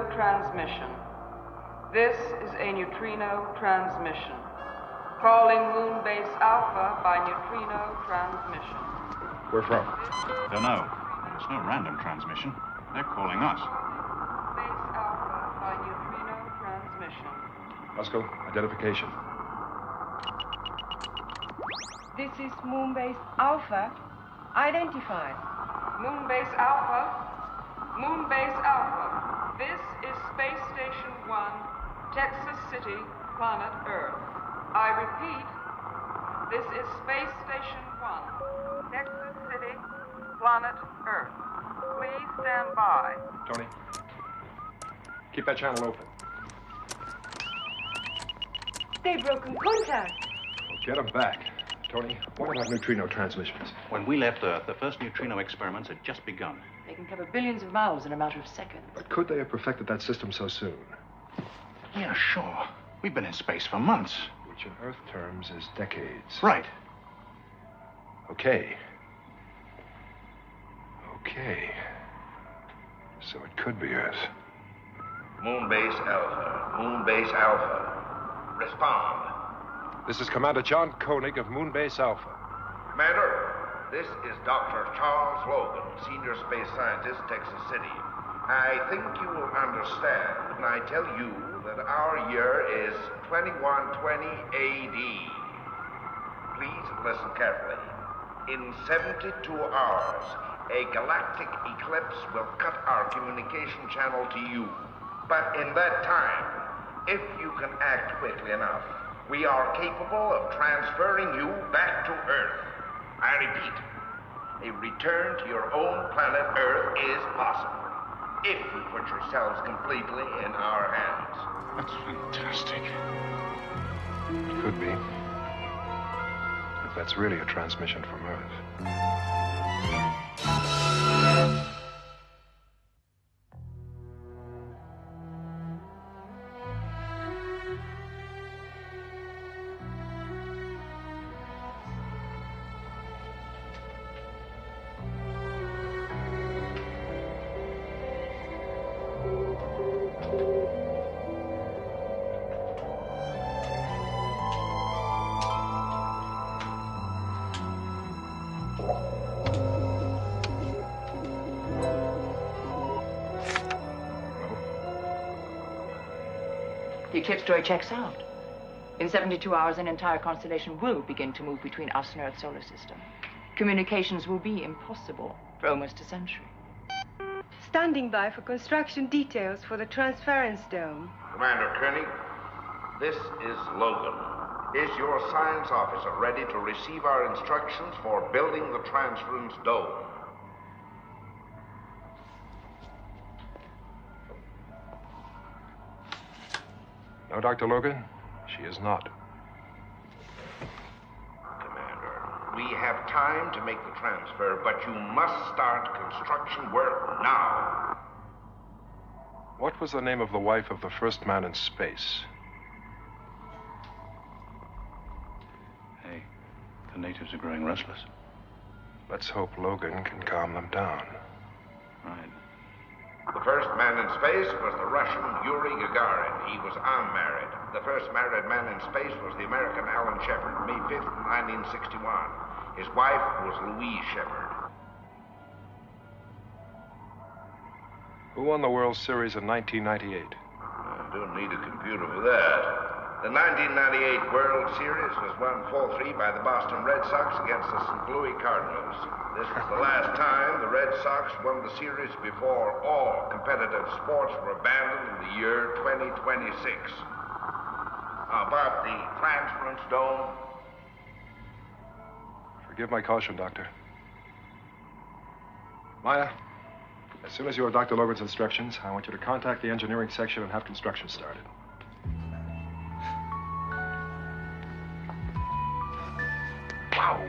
neutrino transmission. This is a neutrino transmission. Calling moon base Alpha by neutrino transmission. Where from? Don't know. It's no random transmission. They're calling us. Base Alpha by neutrino transmission. Roscoe, identification. This is Moonbase Alpha. Identified. Moonbase Alpha. Moonbase Alpha. This is Space Station 1, Texas City, planet Earth. I repeat, this is Space Station 1, Texas City, planet Earth. Please stand by. Tony, keep that channel open. They've broken contact. Well, get them back. Tony, what about neutrino transmissions? When we left Earth, the first neutrino experiments had just begun. They can cover billions of miles in a matter of seconds. But could they have perfected that system so soon? Yeah, sure. We've been in space for months. Which in Earth terms is decades. Right. Okay. Okay. So it could be Earth. Moonbase Alpha. Moonbase Alpha. Respond. This is Commander John Koenig of Moonbase Alpha. Commander, this is Dr. Charles Logan, Senior Space Scientist, Texas City. I think you will understand when I tell you that our year is 2120 AD. Please listen carefully. In 72 hours, a galactic eclipse will cut our communication channel to you. But in that time, if you can act quickly enough, we are capable of transferring you back to Earth. I repeat, a return to your own planet Earth is possible, if you put yourselves completely in our hands. That's fantastic. It could be. If that's really a transmission from Earth. The eclipse story checks out. In 72 hours, an entire constellation will begin to move between us and Earth's solar system. Communications will be impossible for almost a century. Standing by for construction details for the transference dome. Commander Koenig, this is Logan. Is your science officer ready to receive our instructions for building the transference dome? No, Dr. Logan, she is not. Commander, we have time to make the transfer, but you must start construction work now. What was the name of the wife of the first man in space? Hey, the natives are growing restless. Let's hope Logan can calm them down. Right. The first man in space was the Russian Yuri Gagarin. He was unmarried. The first married man in space was the American Alan Shepard, May 5th, 1961. His wife was Louise Shepard. Who won the World Series in 1998? I don't need a computer for that. The 1998 World Series was won 4-3 by the Boston Red Sox against the St. Louis Cardinals. This was the last time the Red Sox won the series before all competitive sports were abandoned in the year 2026. About the transference dome. Forgive my caution, Doctor. Maya, as soon as you have Dr. Logan's instructions, I want you to contact the engineering section and have construction started.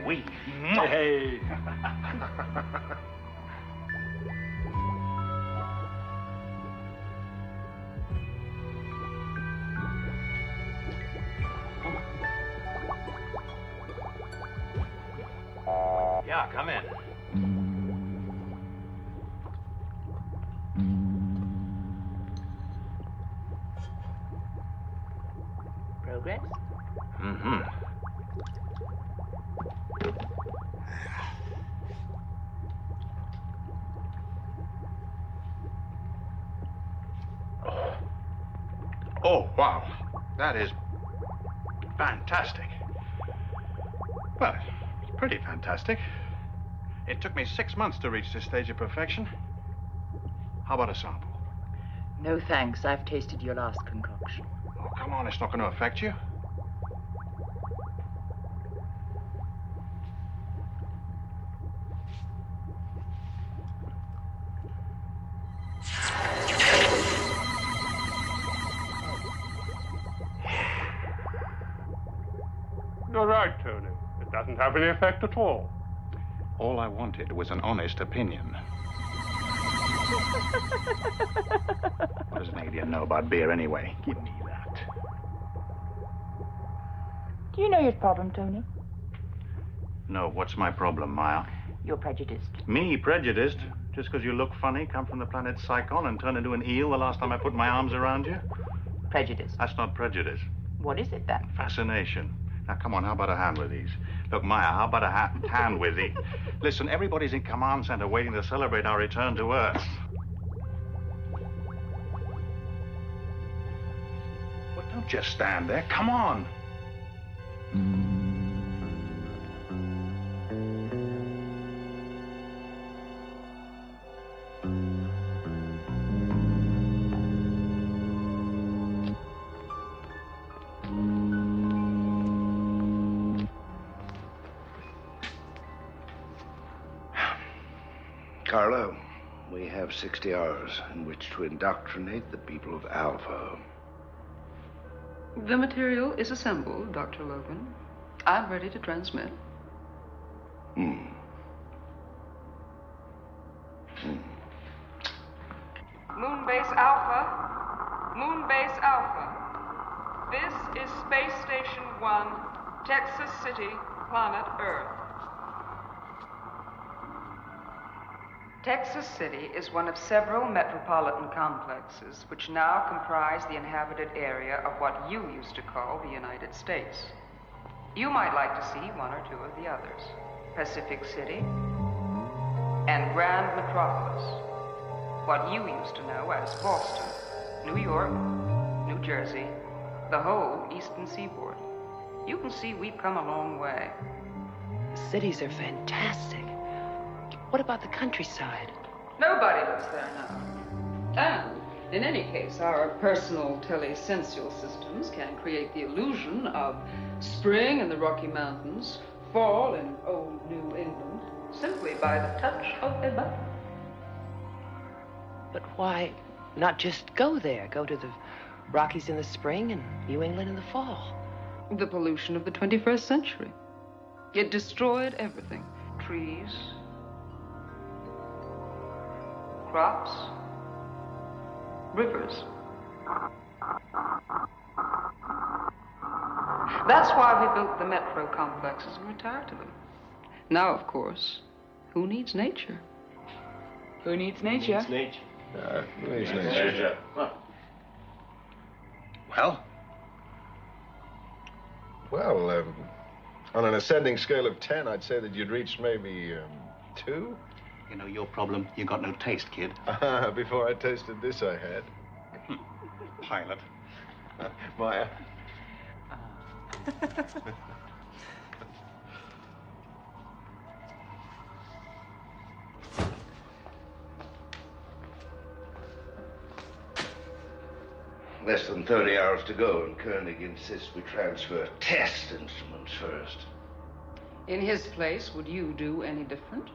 Wowee. Hey. Yeah, come in. Oh, wow. That is fantastic. Well, it's pretty fantastic. It took me 6 months to reach this stage of perfection. How about a sample? No thanks. I've tasted your last concoction. Oh, come on. It's not going to affect you. You're right, Tony. It doesn't have any effect at all. All I wanted was an honest opinion. What does an alien know about beer anyway? Give me that. Do you know your problem, Tony? No, what's my problem, Maya? You're prejudiced. Me, prejudiced? Just because you look funny, come from the planet Psychon, and turn into an eel the last time I put my arms around you? Prejudice. That's not prejudice. What is it, then? Fascination. Now, come on, how about a hand with these? Look, Maya, how about a hand with these? Listen, everybody's in command center waiting to celebrate our return to Earth. Well, don't just stand there. Come on. Carlo, we have 60 hours in which to indoctrinate the people of Alpha. The material is assembled, Dr. Logan. I'm ready to transmit. Moonbase Alpha. Moonbase Alpha. This is Space Station 1, Texas City, planet Earth. Texas City is one of several metropolitan complexes which now comprise the inhabited area of what you used to call the United States. You might like to see one or two of the others: Pacific City and Grand Metropolis, what you used to know as Boston, New York, New Jersey, the whole Eastern Seaboard. You can see we've come a long way. The cities are fantastic. What about the countryside? Nobody lives there now. And, in any case, our personal telesensual systems can create the illusion of spring in the Rocky Mountains, fall in old New England, simply by the touch of a button. But why not just go there? Go to the Rockies in the spring and New England in the fall. The pollution of the 21st century. It destroyed everything. Trees, crops, rivers. That's why we built the metro complexes and retired to them. Now, of course, who needs nature? Who needs nature? Who needs nature? Nature. Well? Well, on an ascending scale of 10, I'd say that you'd reached maybe 2. You know your problem? You got no taste, kid. Before I tasted this, I had. Pilot. Maya. Less than 30 hours to go, and Koenig insists we transfer test instruments first. In his place, would you do any different?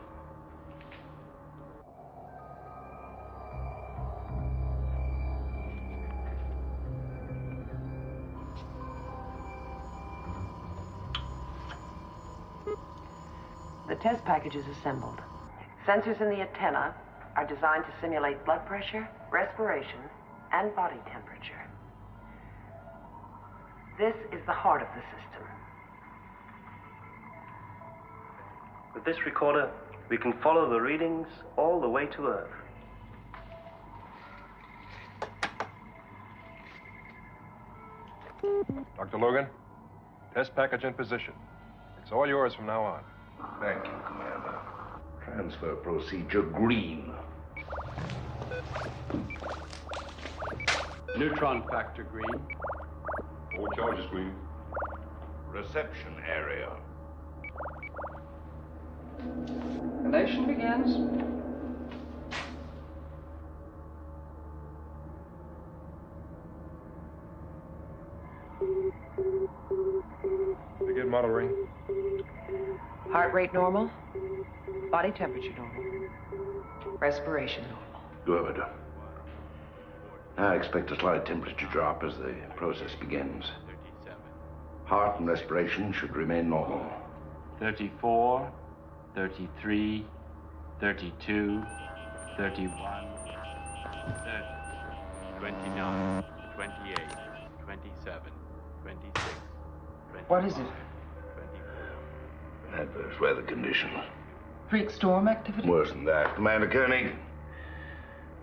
The test package is assembled. Sensors in the antenna are designed to simulate blood pressure, respiration, and body temperature. This is the heart of the system. With this recorder, we can follow the readings all the way to Earth. Dr. Logan, test package in position. It's all yours from now on. Thank you, Commander. Transfer procedure green. Neutron factor green. All charges green. Reception area. Elation begins. Begin monitoring. Heart rate normal. Body temperature normal. Respiration normal. Good. I expect a slight temperature drop as the process begins. Heart and respiration should remain normal. 34, 33, 32, 31, 30, 29, 28, 27, 26, 25. What is it? Adverse weather condition. Freak storm activity? Worse than that. Commander Koenig,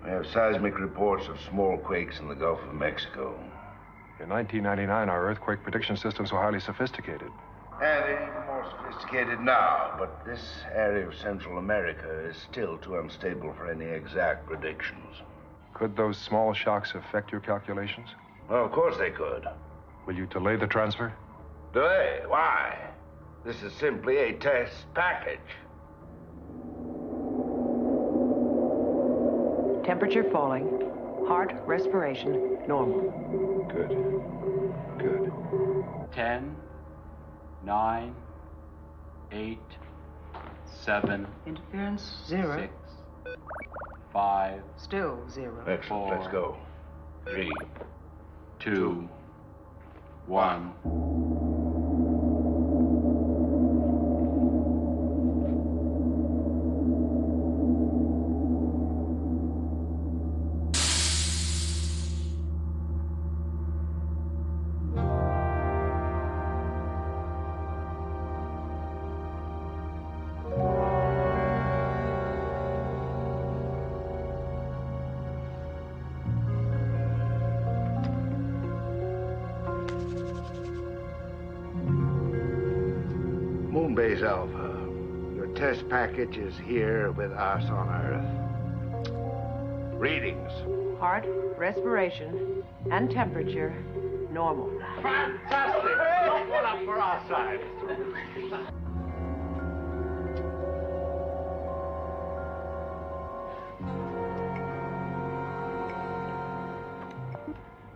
we have seismic reports of small quakes in the Gulf of Mexico. In 1999, our earthquake prediction systems were highly sophisticated. And they're even more sophisticated now, but this area of Central America is still too unstable for any exact predictions. Could those small shocks affect your calculations? Well, of course they could. Will you delay the transfer? Delay? Why? This is simply a test package. Temperature falling. Heart, respiration, normal. Good. Good. 10, 9, 8, 7. Interference, 0. 6, 5. Still 0. Excellent. 4, Let's go. 3, 2, 1. Moonbase Alpha, your test package is here with us on Earth. Readings. Heart, respiration, and temperature, normal. Fantastic! Don't one up for our side.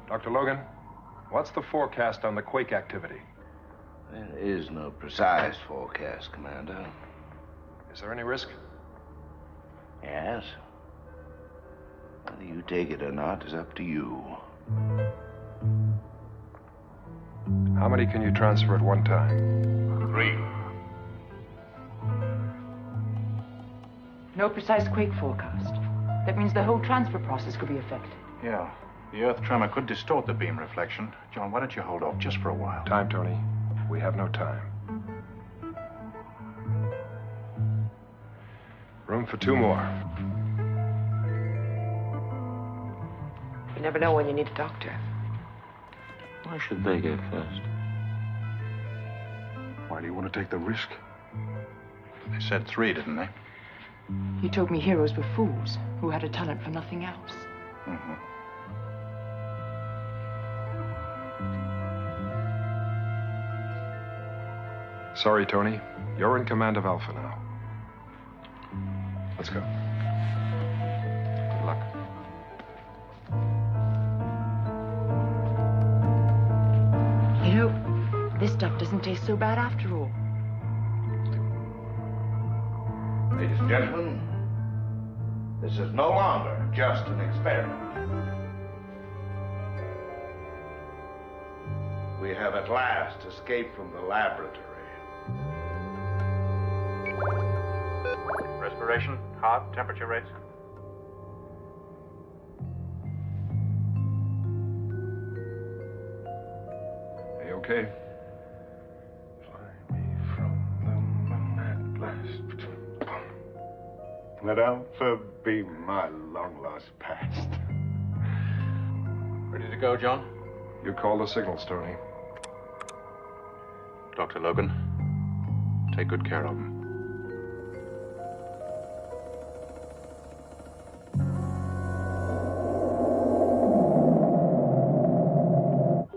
Dr. Logan, what's the forecast on the quake activity? There is no precise forecast, Commander. Is there any risk? Yes. Whether you take it or not is up to you. How many can you transfer at one time? 3. No precise quake forecast. That means the whole transfer process could be affected. Yeah. The Earth tremor could distort the beam reflection. John, why don't you hold off just for a while? Time, Tony. We have no time. Room for 2 more. You never know when you need a doctor. Why should they go first? Why do you want to take the risk? They said 3, didn't they? He told me heroes were fools who had a talent for nothing else. Mm-hmm. Sorry, Tony. You're in command of Alpha now. Let's go. Good luck. You know, this stuff doesn't taste so bad after all. Ladies and gentlemen, this is no longer just an experiment. We have at last escaped from the laboratory. Respiration, heart, temperature rates. Are you okay? Fly me from the moon at last. Let Alpha be my long-lost past. Ready to go, John? You call the signals, Tony. Dr. Logan, Take good care of him.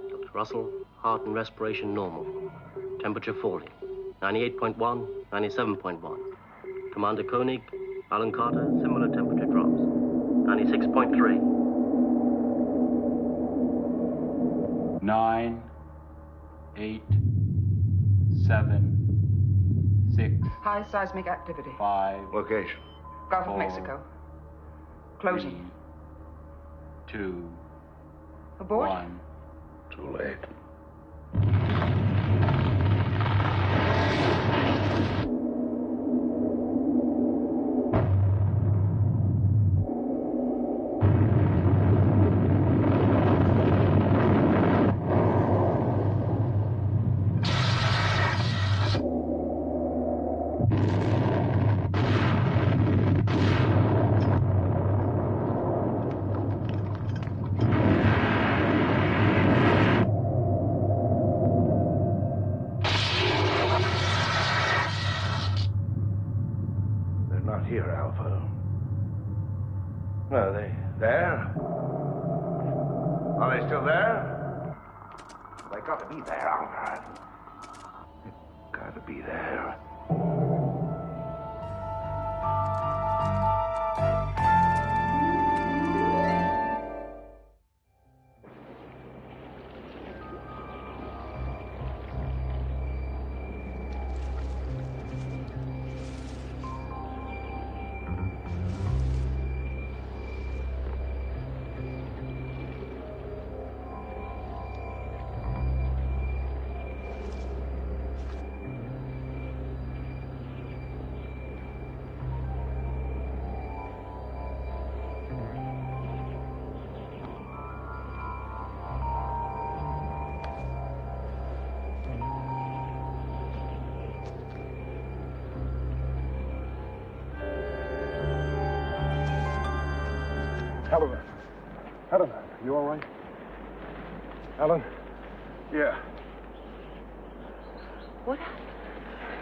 Dr. Russell, heart and respiration normal. Temperature falling. 98.1, 97.1. Commander Koenig, Alan Carter, similar temperature drops. 96.3. 9, 8, 7, 6. High seismic activity. 5. Location. Gulf of 4, Mexico. Closing. 3, 2. Abort? 1. Too late. Here, Alpha. Are they there? Are they still there? They gotta be there, Alpha. They gotta be there. Helen, you all right? Helen? Yeah. What?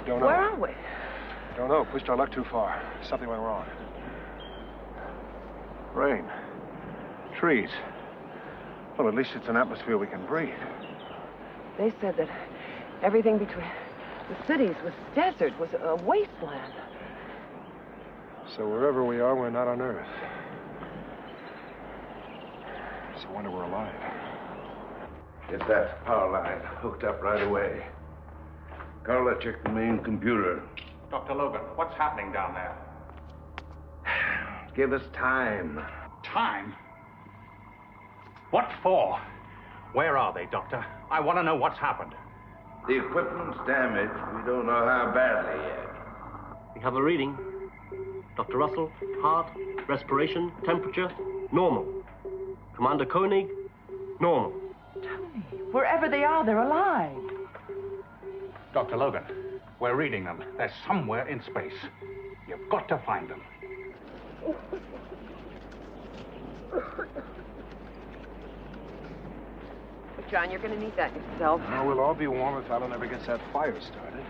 Don't know. Where are we? Don't know. Pushed our luck too far. Something went wrong. Rain. Trees. Well, at least it's an atmosphere we can breathe. They said that everything between the cities was desert, was a wasteland. So wherever we are, we're not on Earth. It's a wonder we're alive. Get that power line hooked up right away. Carla, check the main computer. Dr. Logan, what's happening down there? Give us time. Time? What for? Where are they, Doctor? I want to know what's happened. The equipment's damaged. We don't know how badly yet. We have a reading. Dr. Russell, heart, respiration, temperature, normal. Commander Koenig, normal. Tony, wherever they are, they're alive. Dr. Logan, we're reading them. They're somewhere in space. You've got to find them. John, you're going to need that yourself. Oh, we'll all be warm if Alan ever gets that fire started.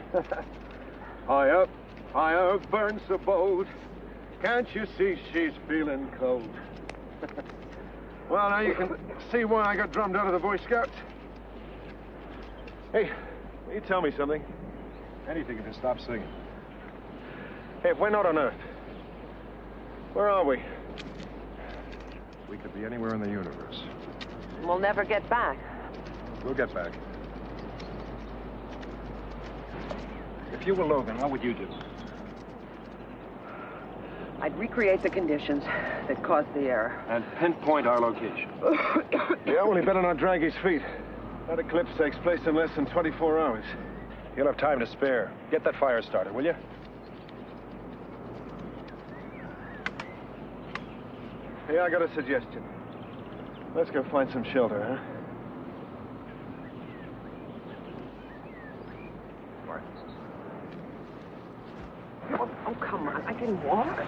Fire, fire burns the boat. Can't you see she's feeling cold? Well, now you can see why I got drummed out of the Boy Scouts. Hey, will you tell me something? Anything if you stop singing. Hey, if we're not on Earth, where are we? We could be anywhere in the universe. We'll never get back. We'll get back. If you were Logan, what would you do? I'd recreate the conditions that caused the error. And pinpoint our location. Yeah, well, he better not drag his feet. That eclipse takes place in less than 24 hours. You'll have time to spare. Get that fire started, will you? Hey, I got a suggestion. Let's go find some shelter, huh? Oh, come on. I can walk.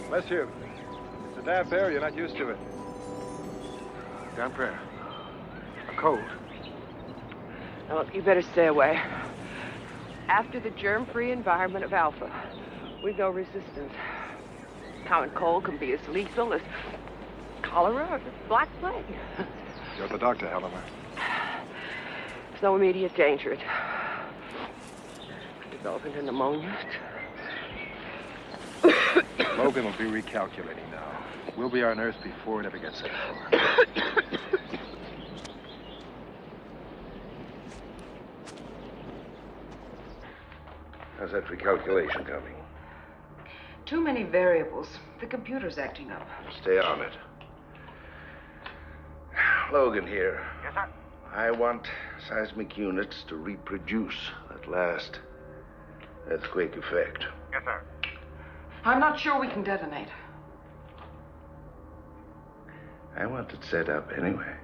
Bless you. It's a damp air. You're not used to it. Damp air. A cold. Now, look, you better stay away. After the germ-free environment of Alpha, we've no resistance. Common cold can be as lethal as cholera or the Black Plague. You're the doctor, Helena. There's no immediate danger. It's developing a pneumonia. Logan will be recalculating now. We'll be on Earth before it ever gets that far. How's that recalculation coming? Too many variables. The computer's acting up. Stay on it. Logan here. Yes, sir? I want seismic units to reproduce that last earthquake effect. Yes, sir. I'm not sure we can detonate. I want it set up anyway.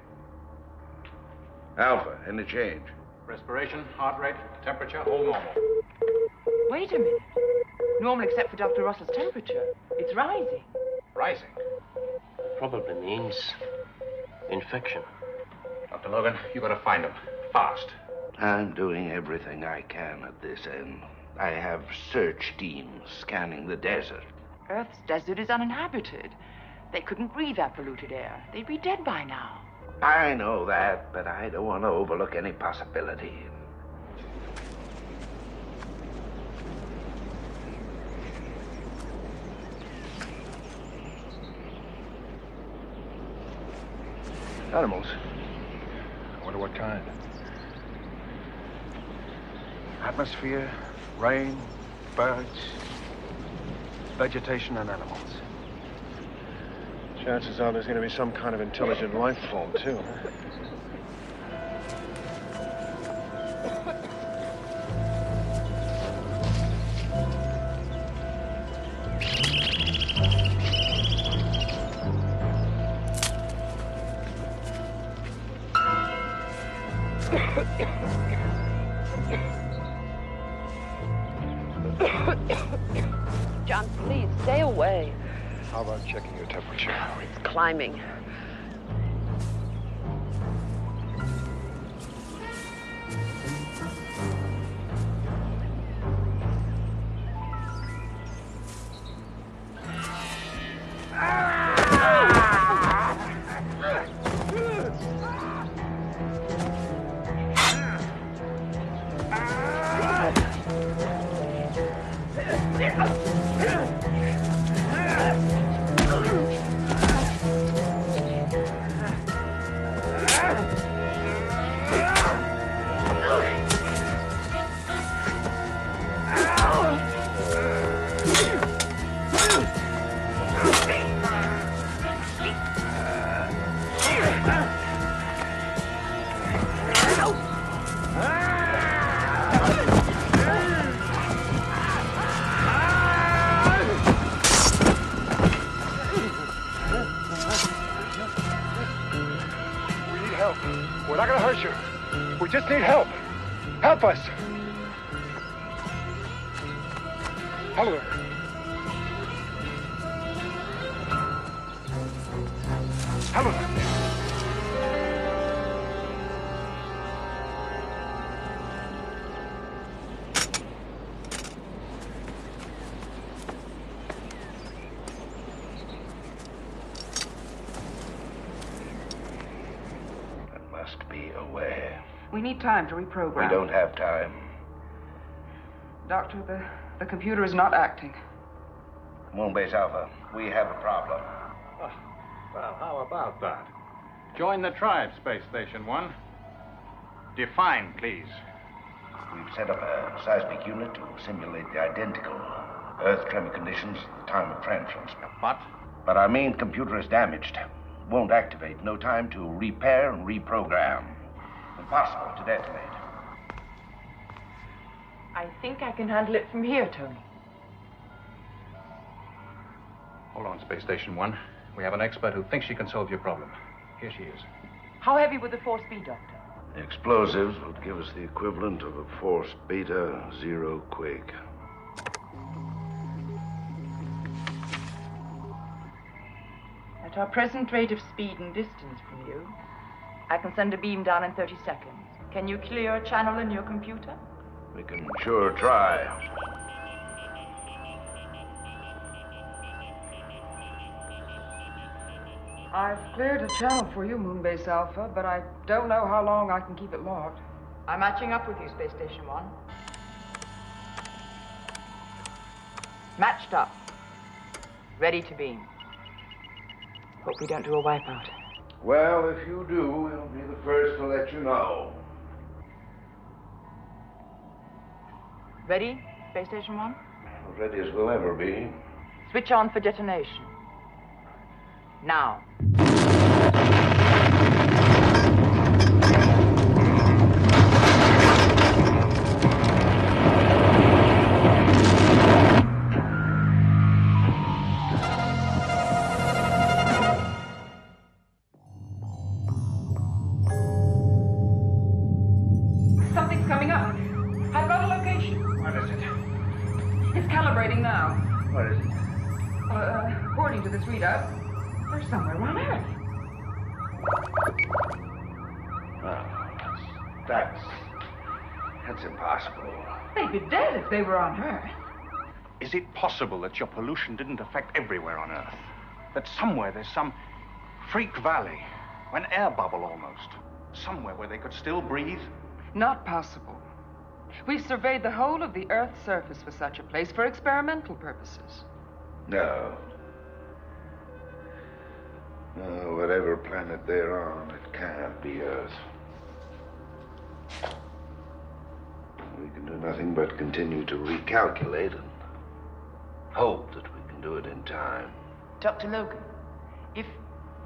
Alpha, any change? Respiration, heart rate, temperature, all normal. Wait a minute. Normal except for Dr. Russell's temperature. It's rising. Rising? Probably means infection. Dr. Logan, you gotta find him. Fast. I'm doing everything I can at this end. I have search teams scanning the desert. Earth's desert is uninhabited. They couldn't breathe that polluted air. They'd be dead by now. I know that, but I don't want to overlook any possibility. Animals. I wonder what kind. Atmosphere, rain, birds, vegetation, and animals. Chances are there's going to be some kind of intelligent life form, too. John, please, stay away. How about checking your temperature? Oh, it's climbing. We're not going to hurt you. We just need help. Help us. Hello. Hello. We need time to reprogram. We don't have time. Doctor, the computer is not acting. Moonbase Alpha, we have a problem. Well, how about that? Join the tribe, Space Station 1. Define, please. We've set up a seismic unit to simulate the identical Earth tremor conditions at the time of transference. But our main computer is damaged. Won't activate. No time to repair and reprogram. Impossible to detonate. I think I can handle it from here, Tony. Hold on, Space Station 1. We have an expert who thinks she can solve your problem. Here she is. How heavy would the force be, Doctor? The explosives would give us the equivalent of a force beta 0 quake. At our present rate of speed and distance from you, I can send a beam down in 30 seconds. Can you clear a channel in your computer? We can sure try. I've cleared a channel for you, Moonbase Alpha, but I don't know how long I can keep it locked. I'm matching up with you, Space Station 1. Matched up. Ready to beam. Hope we don't do a wipeout. Well, if you do, we'll be the first to let you know. Ready, Space Station 1? Ready as we'll ever be. Switch on for detonation. Now. Something's coming up. I've got a location. What is it? It's calibrating now. What is it? According to this readout, we're somewhere on Earth. Well, that's impossible. They'd be dead if they were on Earth. Is it possible that your pollution didn't affect everywhere on Earth? That somewhere there's some freak valley, an air bubble almost, somewhere where they could still breathe? Not possible. We surveyed the whole of the Earth's surface for such a place for experimental purposes. No. No, whatever planet they're on, it can't be Earth. We can do nothing but continue to recalculate and hope that we can do it in time. Dr. Logan,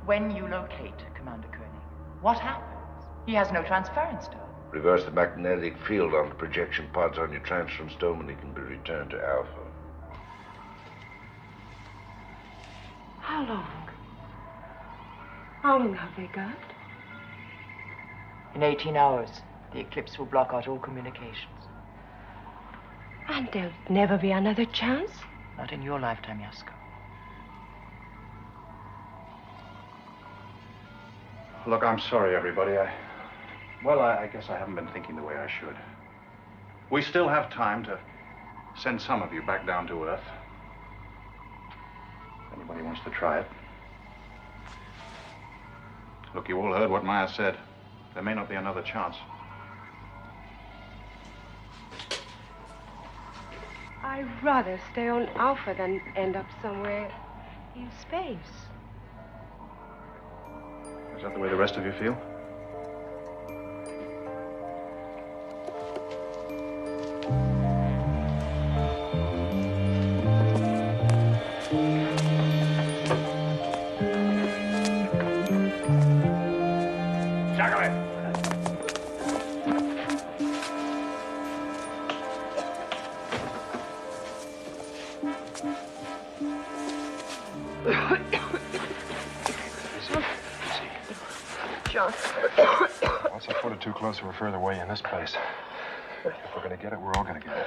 when you locate Commander Koenig, what happens? He has no transference stone. Reverse the magnetic field on the projection pods on your transference dome and he can be returned to Alpha. How long? How long have they got? In 18 hours, the eclipse will block out all communications. And there'll never be another chance? Not in your lifetime, Yasko. Look, I'm sorry, everybody. I guess I haven't been thinking the way I should. We still have time to send some of you back down to Earth. If anybody wants to try it. Look, you all heard what Maya said. There may not be another chance. I'd rather stay on Alpha than end up somewhere in space. Is that the way the rest of you feel? Once a foot or two closer, we're further away in this place. If we're gonna get it, we're all gonna get it.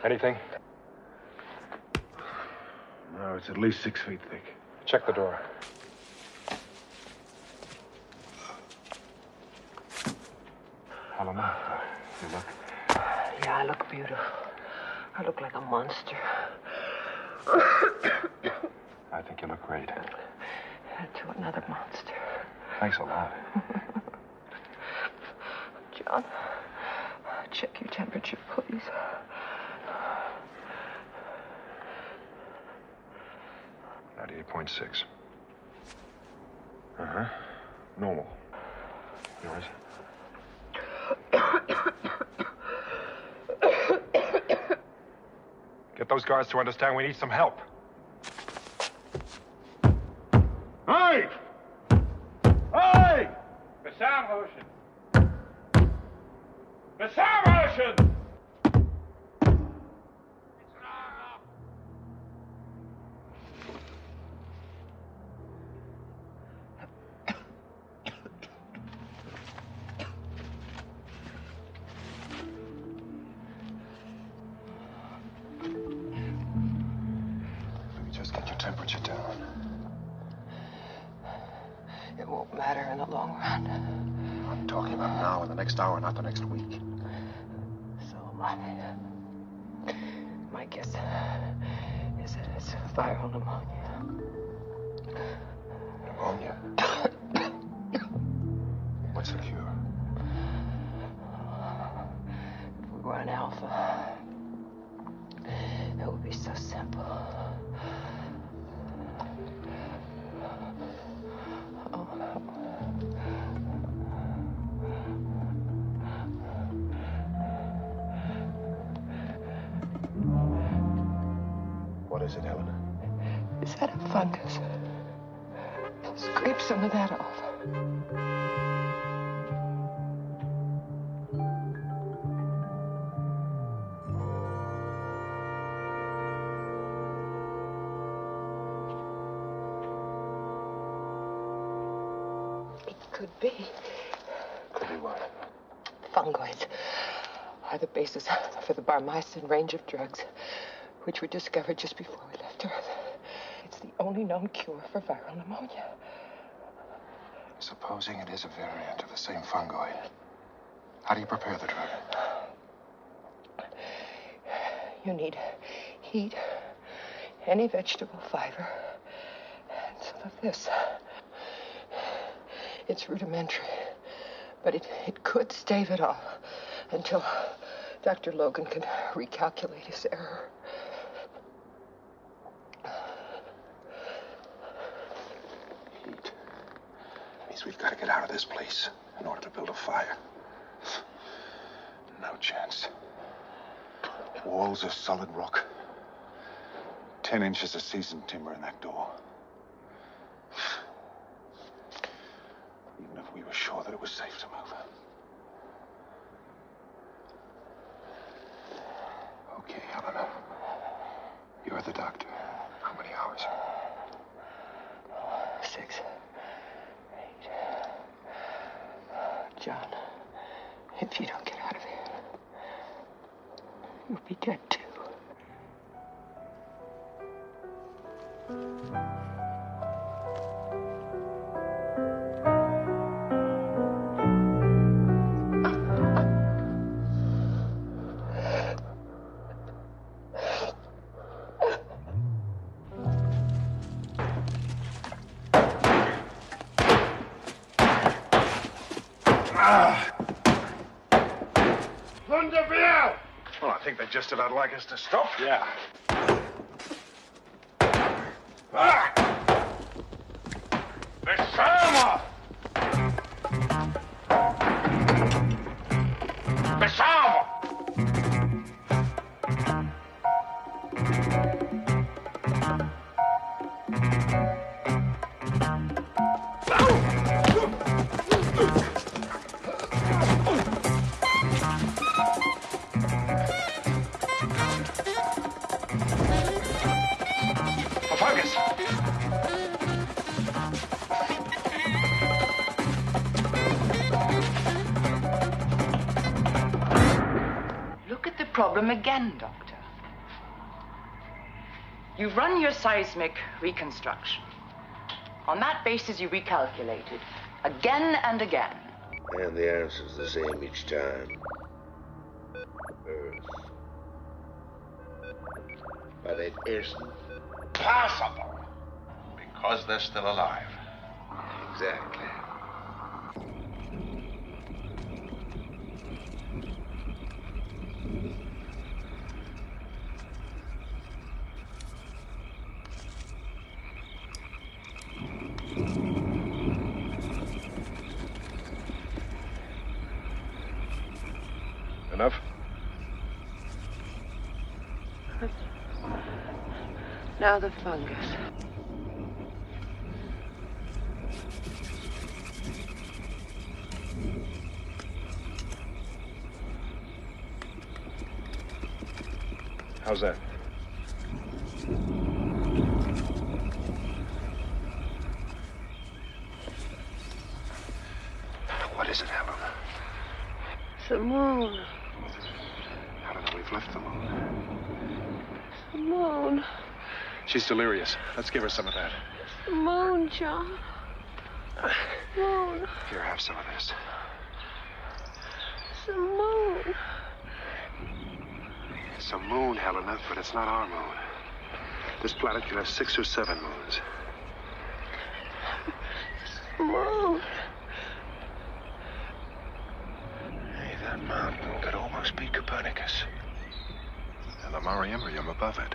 Anything? No, it's at least 6 feet thick. Check the door. How am I? You look? Yeah, I look beautiful. I look like a monster. I think you look great. To another monster. Thanks a lot. John, check your temperature, please. .6. Uh-huh. Normal. Yours? Get those guards to understand we need some help. Hey! Hey! The sound motion. The sound motion! John. I'm talking about now in the next hour, not the next week. So am I. My guess is that it's viral pneumonia. Pneumonia? What's the cure? If we were an alpha, it would be so simple. What is it, Helen? Is that a fungus? Scrape some of that off. It could be. Could be what? Fungoids are the basis for the barmycin range of drugs, which were discovered just before we left Earth. It's the only known cure for viral pneumonia. Supposing it is a variant of the same fungoid, how do you prepare the drug? You need heat, any vegetable fiber, and some of this. It's rudimentary, but it could stave it off until Dr. Logan can recalculate his error. Heat. Means we've got to get out of this place in order to build a fire. No chance. Walls of solid rock. 10 inches of seasoned timber in that door. Even if we were sure that it was safe to move. Okay, Helena. You're the doctor. How many hours? 6, 8. John, if you don't get out of here, you'll be dead too. Well, I think they just about like us to stop. Yeah. Besama! Besama! Problem again, Doctor. You've run your seismic reconstruction. On that basis, you recalculated again and again. And the answer's the same each time. Earth. But it isn't possible. Because they're still alive. Exactly. Enough? Now the fungus. How's that? What is it, Helen? It's the moon. How do you know we've left the moon? The moon. She's delirious. Let's give her some of that. The moon, John. Moon. Here, have some of this. It's a moon. It's a moon, Helena, but it's not our moon. This planet can have 6 or 7 moons. Moon. Hey, that mountain could almost be Copernicus. And the Mariambrium above it.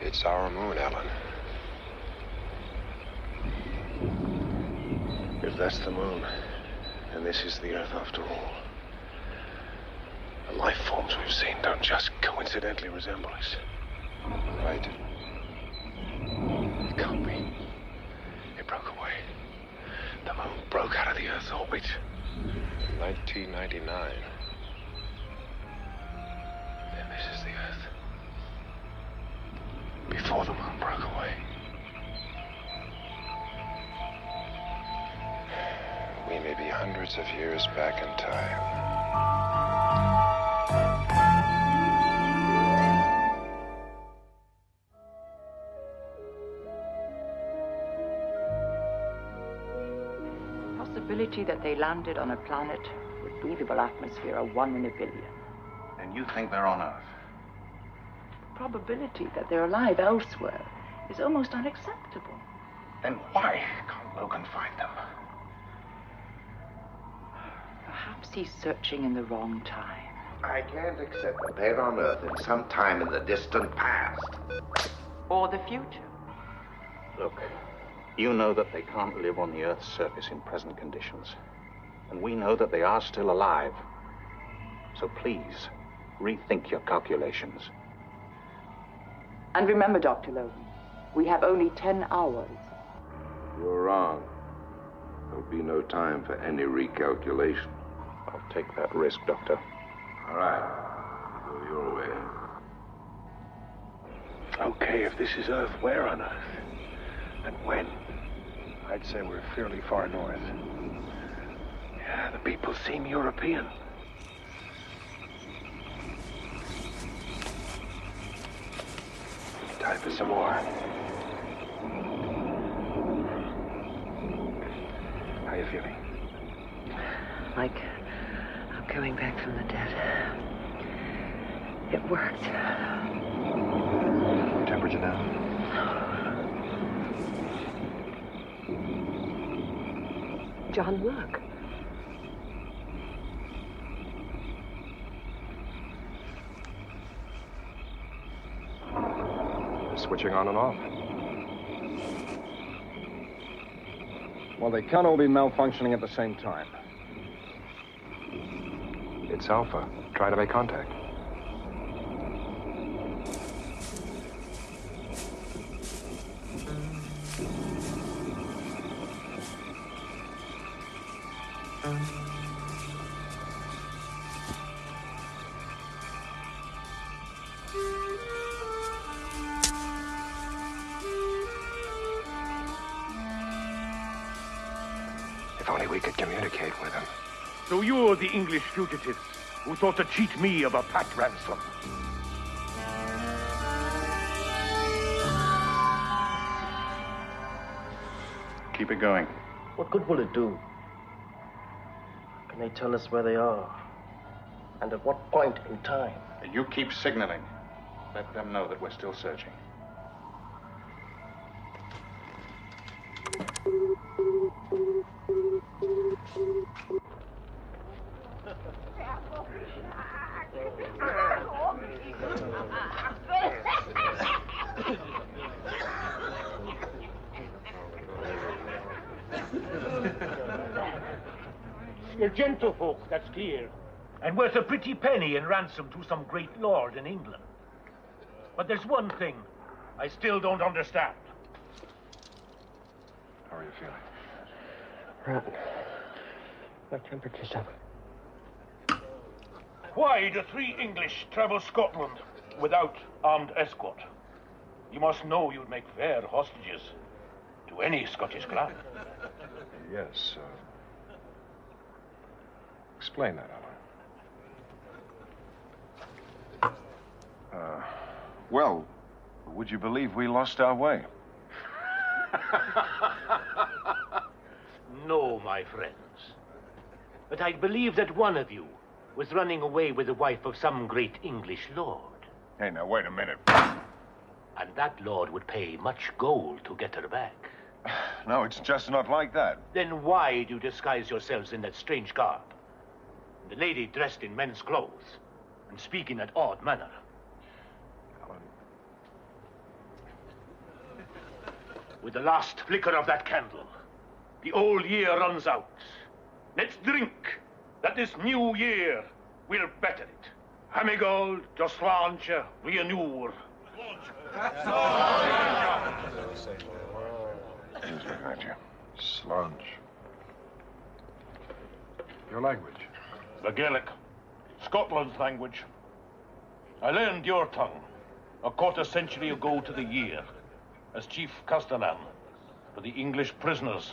It's our moon, Alan. If that's the moon, then this is the Earth after all. The life forms we've seen don't just coincidentally resemble us. Right. It can't be. It broke away. The moon broke out of the Earth's orbit. 1999. Then this is the Earth. Before the moon broke away. We may be hundreds of years back in time. The possibility that they landed on a planet with breathable atmosphere are 1 in a billion. And you think they're on Earth? The probability that they're alive elsewhere is almost unacceptable. Then why can't Logan find them? Perhaps he's searching in the wrong time. I can't accept that they're on Earth in some time in the distant past. Or the future. Look, you know that they can't live on the Earth's surface in present conditions. And we know that they are still alive. So please, rethink your calculations. And remember, Dr. Logan, we have only 10 hours. You're wrong. There'll be no time for any recalculation. I'll take that risk, Doctor. All right. Go your way. Okay, if this is Earth, where on Earth? And when? I'd say we're fairly far north. Yeah, the people seem European. Time for some more. How you feeling? Like I'm coming back from the dead. It worked. Temperature now? John, look. Switching on and off. Well, they can't all be malfunctioning at the same time. It's Alpha. Try to make contact. If only we could communicate with him. So you're the English fugitives who thought to cheat me of a packed ransom. Keep it going. What good will it do? Can they tell us where they are? And at what point in time? You keep signaling. Let them know that we're still searching. You're gentlefolk, that's clear, and worth a pretty penny in ransom to some great lord in England. But there's one thing I still don't understand. How are you feeling? Rotten. My temperature's up. Why do 3 English travel Scotland without armed escort? You must know you'd make fair hostages to any Scottish clan. Yes, explain that, Alan. Well, would you believe we lost our way? No, my friends. But I believe that one of you was running away with the wife of some great English lord. Hey, now, wait a minute. And that lord would pay much gold to get her back. No, it's just not like that. Then why do you disguise yourselves in that strange garb? The lady dressed in men's clothes and speak in that odd manner. With the last flicker of that candle, the old year runs out. Let's drink that this new year will better it. Hamigold, Joslanche, Rianur. Who's behind you? Slunge. Your language? The Gaelic, Scotland's language. I learned your tongue a quarter century ago to the year as Chief Castellan for the English prisoners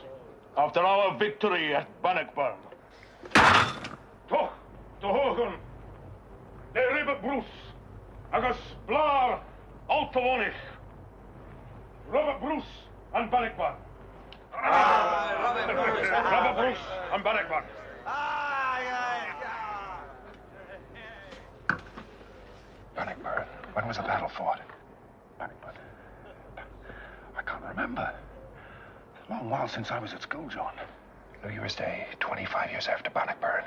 after our victory at Bannockburn. To Hogan, de Ribbit Bruce, agus Blar, Altawonich, Robert Bruce and Bannockburn. Robert Bruce and Bannockburn. Bannockburn. When was the battle fought? Bannockburn. I can't remember. A long while since I was at school, John. New Year's Day, 25 years after Bannockburn.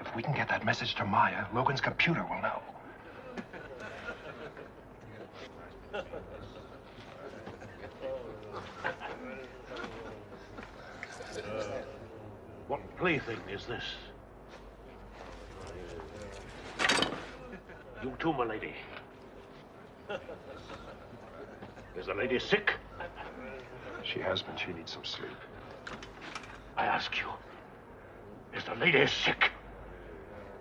If we can get that message to Maya, Logan's computer will know. What plaything is this? You too, my lady. Is the lady sick? She has been. She needs some sleep. I ask you, is the lady sick?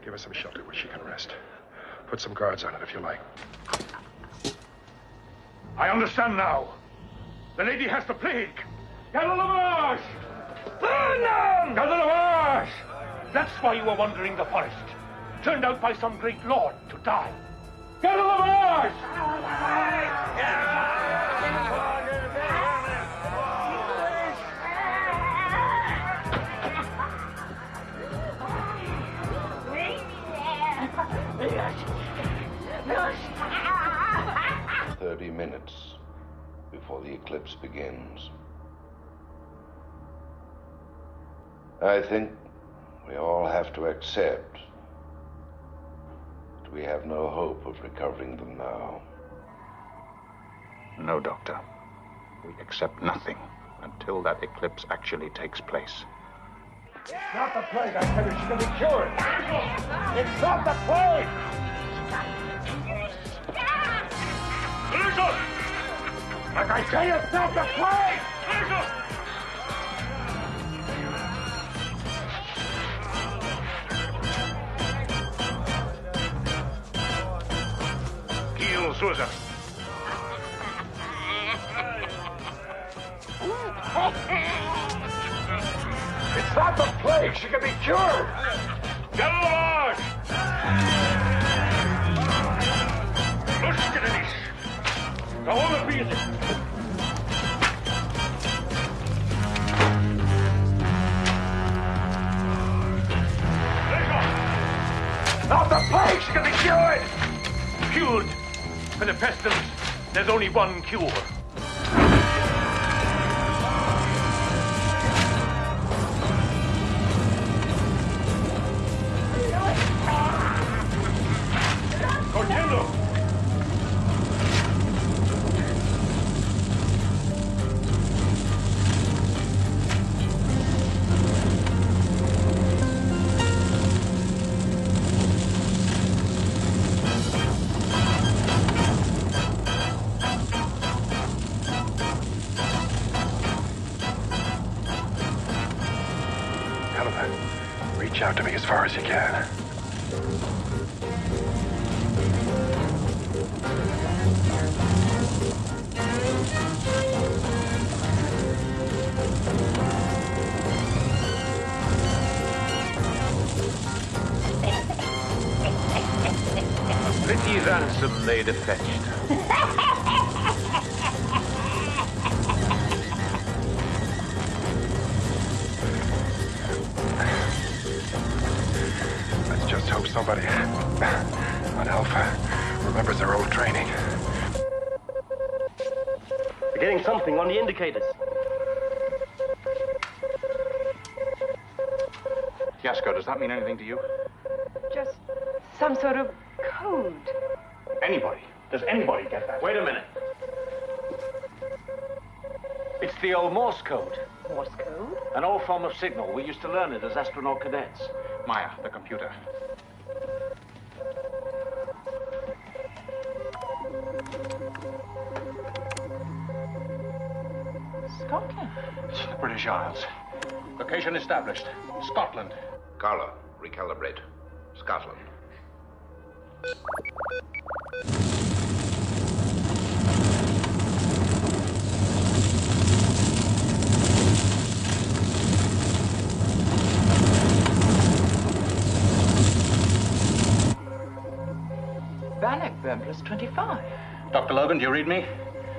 Give her some shelter where she can rest. Put some guards on it if you like. I understand now. The lady has the plague. Gather Gather That's why you were wandering the forest. Turned out by some great lord to die. Gather the 30 minutes before the eclipse begins. I think we all have to accept that we have no hope of recovering them now. No, Doctor. We accept nothing until that eclipse actually takes place. It's not the plague, I tell you, she can be cured. It's not the plague! Listen! Like I say, it's not the plague! Kiel Susan. It's not the plague, she can be cured! Get along! Look at this! Go on and beat it! Not the plague, she can be cured! Cured? For the pestilence, there's only one cure. Cortendo! Reach out to me as far as you can. A pretty ransom they'd have fetched. somebody on Alpha remembers their old training. We're getting something on the indicators. Yasko, does that mean anything to you? Just some sort of code. Anybody? Does anybody get that? Wait a minute. It's the old Morse code. Morse code? An old form of signal. We used to learn it as astronaut cadets. Maya, the computer. Scotland. It's the British Isles. Location established. Scotland. Carla, recalibrate. Scotland. Bannockburn plus 25. Dr. Logan, do you read me?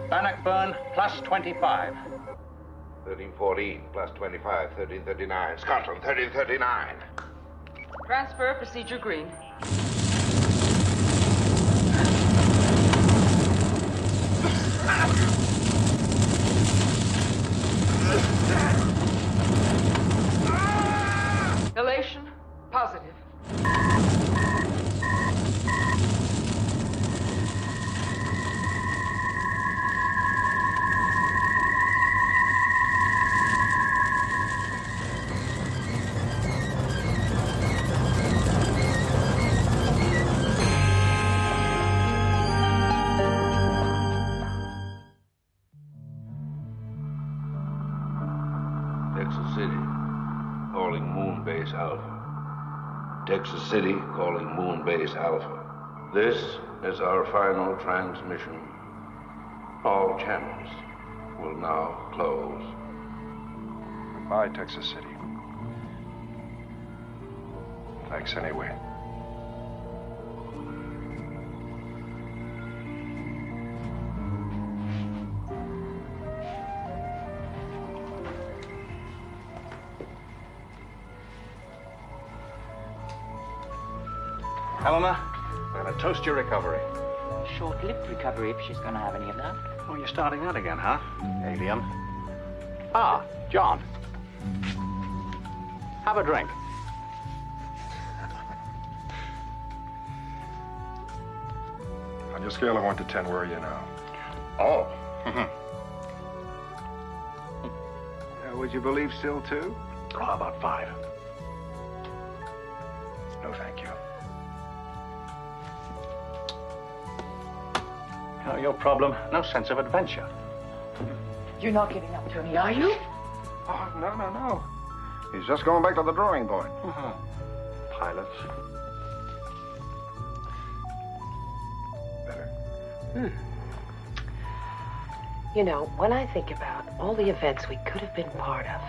Bannockburn plus 25. 1314 plus 25, 1339. Scotland, 1339. Transfer procedure green. Elation positive. Texas City, calling Moon Base Alpha. Texas City, calling Moon Base Alpha. This is our final transmission. All channels will now close. Goodbye, Texas City. Thanks anyway. Helena, I'm going to toast your recovery. Short-lived recovery if she's going to have any of that. Oh, you're starting that again, huh? Alien. Ah, John. Have a drink. On your scale of 1 to 10, where are you now? Oh. Would you believe still, too? Oh, about 5. No, thank you. Oh, your problem, no sense of adventure. You're not giving up, Tony, are you? Oh, no. He's just going back to the drawing board. Pilots. Better. You know, when I think about all the events we could have been part of,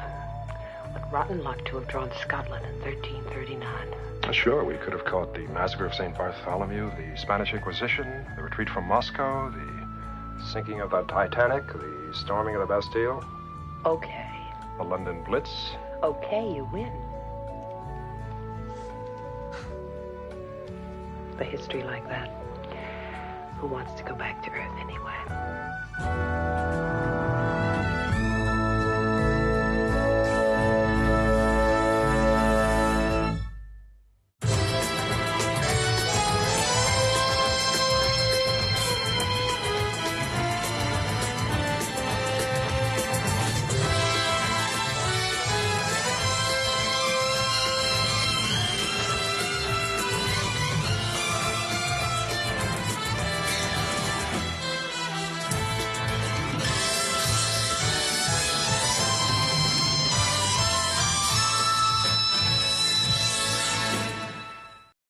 what rotten luck to have drawn Scotland in 1339. Sure, we could have caught the massacre of St. Bartholomew, the Spanish Inquisition, the retreat from Moscow, the sinking of the Titanic, the storming of the Bastille. Okay. The London Blitz. Okay, you win. But history like that, who wants to go back to Earth anyway?